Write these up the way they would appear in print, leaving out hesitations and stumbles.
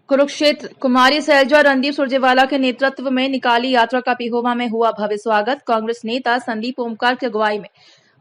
कुरुक्षेत्र कुमारी सैलजा रणदीप सुरजेवाला के नेतृत्व में निकाली यात्रा का पिहोवा में हुआ भव्य स्वागत। कांग्रेस नेता संदीप ओमकार की अगुवाई में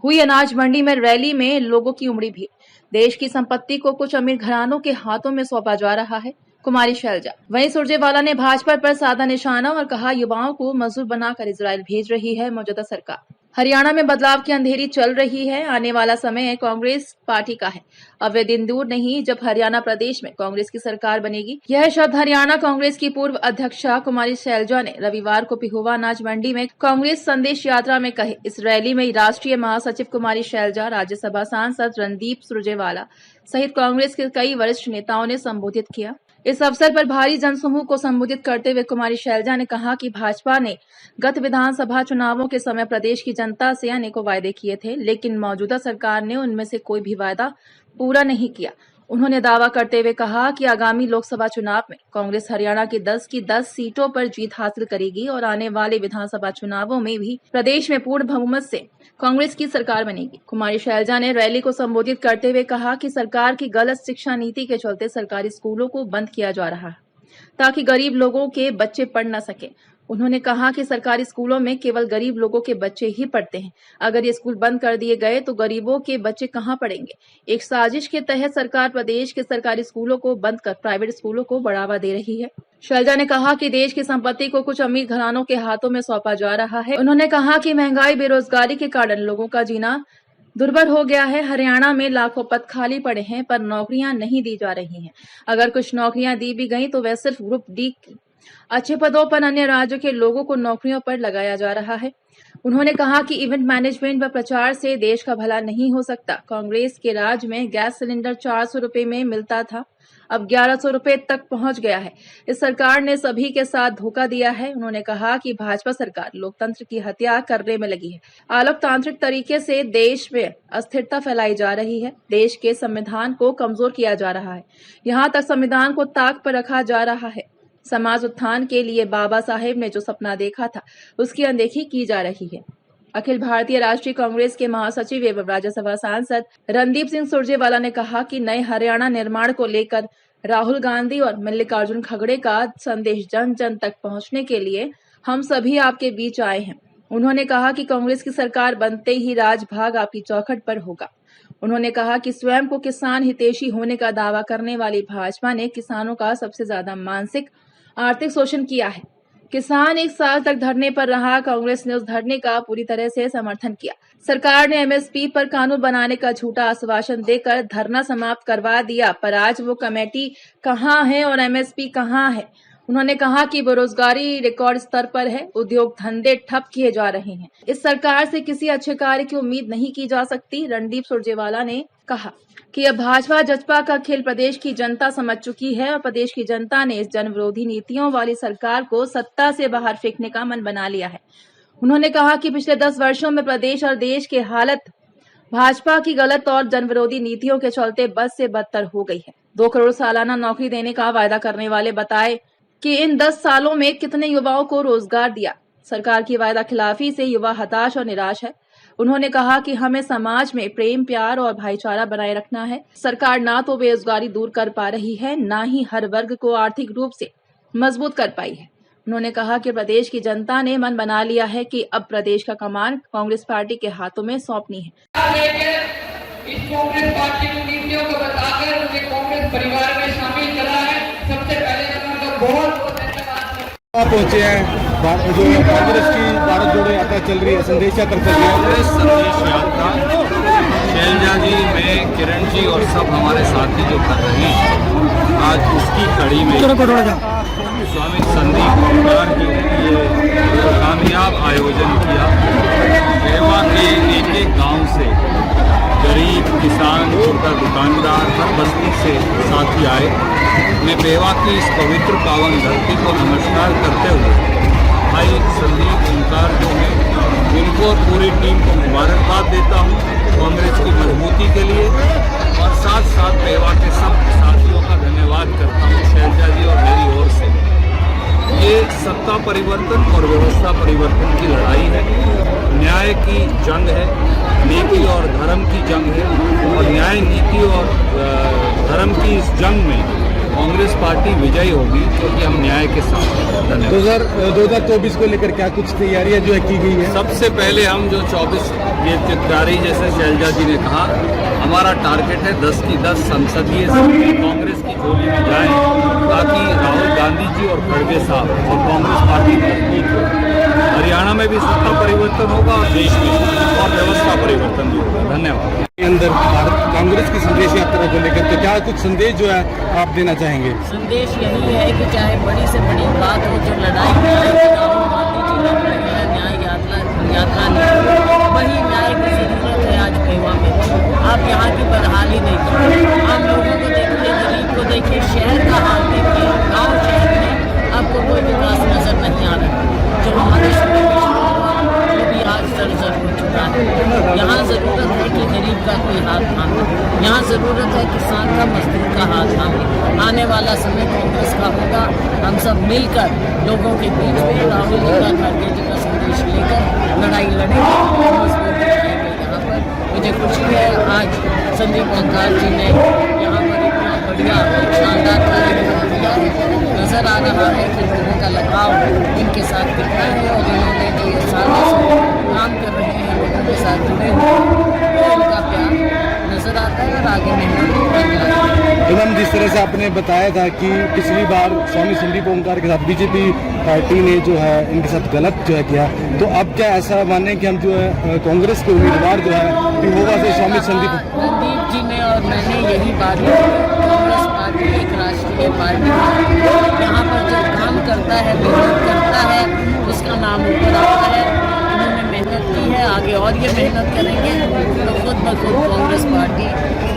हुई अनाज मंडी में रैली में लोगों की उमड़ी भीड़। देश की संपत्ति को कुछ अमीर घरानों के हाथों में सौंपा जा रहा है। कुमारी सैलजा वहीं सुरजेवाला ने भाजपा पर साधा निशाना और कहा, युवाओं को मजदूर बनाकर इजरायल भेज रही है मौजूदा सरकार। हरियाणा में बदलाव की अंधेरी चल रही है। आने वाला समय कांग्रेस पार्टी का है। अब वे दिन दूर नहीं जब हरियाणा प्रदेश में कांग्रेस की सरकार बनेगी। यह शब्द हरियाणा कांग्रेस की पूर्व अध्यक्षा कुमारी सैलजा ने रविवार को पिहोवा अनाज मंडी में कांग्रेस संदेश यात्रा में कहे। इस रैली में राष्ट्रीय महासचिव कुमारी सैलजा, राज्यसभा सांसद रणदीप सुरजेवाला सहित कांग्रेस के कई वरिष्ठ नेताओं ने संबोधित किया। इस अवसर पर भारी जनसमूह को संबोधित करते हुए कुमारी सैलजा ने कहा कि भाजपा ने गत विधानसभा चुनावों के समय प्रदेश की जनता से अनेकों वायदे किए थे, लेकिन मौजूदा सरकार ने उनमें से कोई भी वायदा पूरा नहीं किया। उन्होंने दावा करते हुए कहा कि आगामी लोकसभा चुनाव में कांग्रेस हरियाणा की 10 सीटों पर जीत हासिल करेगी और आने वाले विधानसभा चुनावों में भी प्रदेश में पूर्ण बहुमत से कांग्रेस की सरकार बनेगी। कुमारी सैलजा ने रैली को संबोधित करते हुए कहा कि सरकार की गलत शिक्षा नीति के चलते सरकारी स्कूलों को बंद किया जा रहा है ताकि गरीब लोगों के बच्चे पढ़ न सके। उन्होंने कहा कि सरकारी स्कूलों में केवल गरीब लोगों के बच्चे ही पढ़ते हैं। अगर ये स्कूल बंद कर दिए गए तो गरीबों के बच्चे कहां पढ़ेंगे। एक साजिश के तहत सरकार प्रदेश के सरकारी स्कूलों को बंद कर प्राइवेट स्कूलों को बढ़ावा दे रही है। सैलजा ने कहा कि देश की संपत्ति को कुछ अमीर घरानों के हाथों में सौंपा जा रहा है। उन्होंने कहा कि महंगाई, बेरोजगारी के कारण लोगों का जीना दुर्भर हो गया है। हरियाणा में लाखों पद खाली पड़े हैं पर नौकरियां नहीं दी जा रही हैं। अगर कुछ नौकरियां दी भी गई तो वह सिर्फ ग्रुप डी अच्छे पदों पर अन्य राज्यों के लोगों को नौकरियों पर लगाया जा रहा है। उन्होंने कहा कि इवेंट मैनेजमेंट व प्रचार से देश का भला नहीं हो सकता। कांग्रेस के राज में गैस सिलेंडर 400 रुपए में मिलता था, अब 1100 रुपए तक पहुंच गया है। इस सरकार ने सभी के साथ धोखा दिया है। उन्होंने कहा कि भाजपा सरकार लोकतंत्र की हत्या करने में लगी है। अलोकतांत्रिक तरीके से देश में अस्थिरता फैलाई जा रही है। देश के संविधान को कमजोर किया जा रहा है। यहाँ तक संविधान को ताक पर रखा जा रहा है। समाज उत्थान के लिए बाबा साहेब ने जो सपना देखा था उसकी अनदेखी की जा रही है। अखिल भारतीय राष्ट्रीय कांग्रेस के महासचिव एवं राज्यसभा सांसद रणदीप सिंह सुरजेवाला ने कहा कि नए हरियाणा निर्माण को लेकर राहुल गांधी और मल्लिकार्जुन खड़गे का संदेश जन जन तक पहुंचने के लिए हम सभी आपके बीच आए हैं। उन्होंने कहा कि कांग्रेस की सरकार बनते ही राजभाग आपकी चौखट पर होगा। उन्होंने कहा कि स्वयं को किसान हितैषी होने का दावा करने वाली भाजपा ने किसानों का सबसे ज्यादा मानसिक आर्थिक शोषण किया है। किसान 1 साल तक धरने पर रहा। कांग्रेस ने उस धरने का पूरी तरह से समर्थन किया। सरकार ने एमएसपी पर कानून बनाने का झूठा आश्वासन देकर धरना समाप्त करवा दिया, पर आज वो कमेटी कहां है और एमएसपी कहां है। उन्होंने कहा कि बेरोजगारी रिकॉर्ड स्तर पर है, उद्योग धंधे ठप किए जा रहे हैं। इस सरकार से किसी अच्छे कार्य की उम्मीद नहीं की जा सकती। रणदीप सुरजेवाला ने कहा कि अब भाजपा जजपा का खेल प्रदेश की जनता समझ चुकी है और प्रदेश की जनता ने इस जन विरोधी नीतियों वाली सरकार को सत्ता से बाहर फेंकने का मन बना लिया है। उन्होंने कहा कि पिछले 10 वर्षों में प्रदेश और देश की हालत भाजपा की गलत और जन विरोधी नीतियों के चलते बद से बदतर हो गई है। 2 करोड़ सालाना नौकरी देने का वायदा करने वाले बताए कि इन 10 सालों में कितने युवाओं को रोजगार दिया। सरकार की वायदा खिलाफी से युवा हताश और निराश है। उन्होंने कहा कि हमें समाज में प्रेम, प्यार और भाईचारा बनाए रखना है। सरकार ना तो बेरोजगारी दूर कर पा रही है, ना ही हर वर्ग को आर्थिक रूप से मजबूत कर पाई है। उन्होंने कहा कि प्रदेश की जनता ने मन बना लिया है कि अब प्रदेश का कमान कांग्रेस पार्टी के हाथों में सौंपनी है। इस कांग्रेस पार्टी की नीतियों को बताकर उन्हें कांग्रेस परिवार में शामिल करा है। सबसे पहले बहुत धन्यवाद। पहुंचे हैं जो कांग्रेस की भारत जोड़ो यात्रा चल रही है, संदेश यात्रा चल रही है। कांग्रेस संदेश यात्रा सैलजा जी, मैं, किरण जी और सब हमारे साथी जो कर रहे हैं, आज उसकी कड़ी में स्वामी संदीप ओमकार जी ये कामयाब आयोजन किया। पेवा के एक गांव से गरीब किसान, छोटा दुकानदार, हर बस्ती से साथी आए। मैं पेवा की इस पवित्र पावन धरती को नमस्कार करते हुए भाई संदीप ओमकार जो हैं उनको और पूरी टीम को मुबारकबाद देता हूँ कांग्रेस की मजबूती के लिए, और साथ साथ पेवा के सब साथियों का धन्यवाद करता हूँ सैलजा जी और मेरी ओर से। ये सत्ता परिवर्तन और व्यवस्था परिवर्तन की लड़ाई है, न्याय की जंग है, नीति और धर्म की जंग है, और न्याय, नीति और धर्म की इस जंग में कांग्रेस पार्टी विजयी होगी क्योंकि हम न्याय के साथ हैं। धन्यवाद। 2024 को लेकर क्या कुछ तैयारियां जो है की गई है? सबसे पहले हम जो 24 ये चित्रकारी जैसे शैलजा जी ने कहा, हमारा टारगेट है 10 की 10 संसदीय सीटें कांग्रेस की झोली में जाएं ताकि राहुल गांधी जी और खड़गे साहब और कांग्रेस पार्टी मजबूत हो। हरियाणा में भी सत्ता परिवर्तन होगा और देश में और व्यवस्था परिवर्तन भी होगा। धन्यवाद। अंदर भारत कांग्रेस की संदेश यात्रा को लेकर तो क्या कुछ संदेश जो है आप देना चाहेंगे? संदेश यही है कि चाहे बड़ी से बड़ी बात हो, जो लड़ाई राहुल गांधी जी लड़ रहे हैं न्याय यात्रा नहीं, वही न्याय की जरूरत है आज पेवा में। आप यहाँ की बदहाली देखिए, आम लोगों को देखिए, गरीब को देखिए, शहर का हाल देखिए, गाँव शहर में आपको कोई विकास नजर नहीं आ रहा। जो हमारे शहर में वो भी आज जर्जर हो चुका है। यहाँ ज़रूरत है कि गरीब का कोई हाथ थामे, यहाँ ज़रूरत है किसान का, मजदूर का हाथ थामे। आने वाला समय कांग्रेस का होगा। हम सब मिलकर लोगों के बीच में राहुल जी का, खड़गे जी का संदेश लेकर लड़ाई लड़ेंगे, मजबूत बनाएंगे। यहाँ पर मुझे खुशी है आज संदीप ओमकार जी ने यहाँ पर इतना बढ़िया शानदार कार्यक्रम किया है। नज़र आ रहा है कि लोगों का लगाव इनके साथ कितना है और इन्होंने जो ये सालों से काम कर रहे हैं लोगों के साथ जुड़े हुए, तो इनका प्यार नज़र आता है और आगे मेहनत करना। मैम, जिस तरह से आपने बताया था कि पिछली बार स्वामी संदीप ओमकार के साथ बीजेपी पार्टी ने जो है इनके साथ गलत जो है किया, तो अब क्या ऐसा माने कि हम जो है कांग्रेस के उम्मीदवार जो है होगा से स्वामी संदीप रणदीप जी ने और मैंने यही बात की। कांग्रेस पार्टी एक राष्ट्रीय पार्टी है, यहाँ पर जो काम करता है, मेहनत करता है, उसका नाम ऊपर आता है। इन्होंने मेहनत की है, आगे और ये मेहनत करेंगे तो खुद ब खुद कांग्रेस पार्टी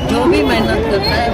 जो भी मेहनत करता है